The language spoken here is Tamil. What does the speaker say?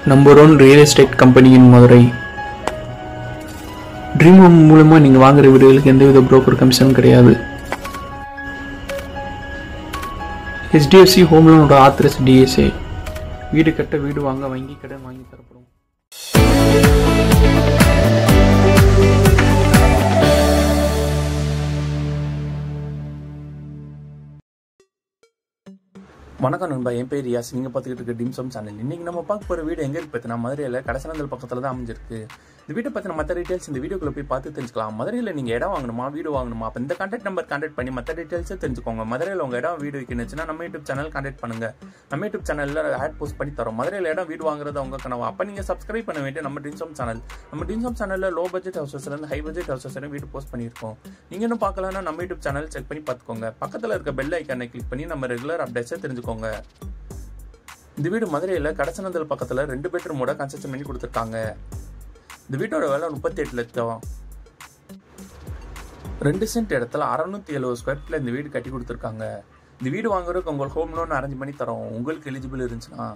Number 1 real estate company in Madurai. Dream home மூலமாக நீங்கள் வாங்குகிற வீடுகளுக்கு எந்தவித புரோக்கர் கமிஷனும் கிடையாது. HDFC ஹோம் லோனோட ஆத்தரைஸ் DSA. வீடு கட்ட, வீடு வாங்க, வங்கி கடன் வாங்கி தரப்படும். வணக்கம் நண்பா, என் பேர் ரியாஸ். நீங்கள் பார்த்துக்கிட்டு இருக்க டிம்சம் சேனல். இன்றைக்கி நம்ம பார்க்க போகிற வீடு எங்கே இருக்கு பார்த்தீங்கன்னா மதுரையில் கடைசனந்தல் பக்கத்தில் தான் அமைஞ்சிருக்கு. இந்த வீட்டை பற்றின மற்ற டீட்டெயில்ஸ் இந்த வீடியோக்குள்ள போய் பார்த்து தெரிஞ்சுக்கலாம். மதுரையில் நீங்கள் இடம் வாங்கணுமா, வீடு வாங்கணுமா, அப்போ இந்த கான்டாக்ட் நம்பர் கான்டாக்ட் பண்ணி மற்ற டீட்டெயில்ஸை தெரிஞ்சுக்கோங்க. மதுரையில் உங்கள் இடம் வீடு வைக்கணுச்சுன்னா நம்ம யூடியூப் சேனல் கான்டாக்ட் பண்ணுங்கள். நம்ம யூடியூப் சேனலில் ஆட் போஸ்ட் பண்ணி தரோம். மதுரையில் இடம் வீடு வாங்குறது உங்கள் கனவு. அப்போ நீங்கள் சப்ஸ்கிரைப் பண்ண வேண்டிய நம்ம டிம்சம் சேனல். நம்ம டிம்சம் சேனலில் லோ பட்ஜெட் ஹவுசஸ்லேருந்து ஹை பட்ஜெட் ஹவுசஸ் வீடு போஸ்ட் பண்ணியிருக்கோம். நீங்கள் இன்னும் பார்க்கலன்னா நம்ம யூடியூப் சேனல் செக் பண்ணி பார்த்துக்கோங்க. பக்கத்தில் இருக்க பெல் ஐக்கானை கிளிக் பண்ணி நம்ம ரெகுலர் அப்டேட்ஸை தெரிஞ்சுக்கோங்க. இந்த வீடு மதுரையில் கடைசனந்தல் பக்கத்தில் 2 பெட்ரூமோட கன்ஸ்ட்ரக்ஷன் பண்ணி கொடுத்துருக்காங்க. இந்த வீட்டோட விலை 38 லட்சம். 2 சென்ட் இடத்துல 670 ஸ்கொயர் ஃபீட்ல இந்த வீடு கட்டி கொடுத்துருக்காங்க. இந்த வீடு வாங்குறதுக்கு உங்களுக்கு ஹோம் லோன் அரேஞ்ச் பண்ணி தரோம். உங்களுக்கு எலிஜிபிள் இருந்துச்சுன்னா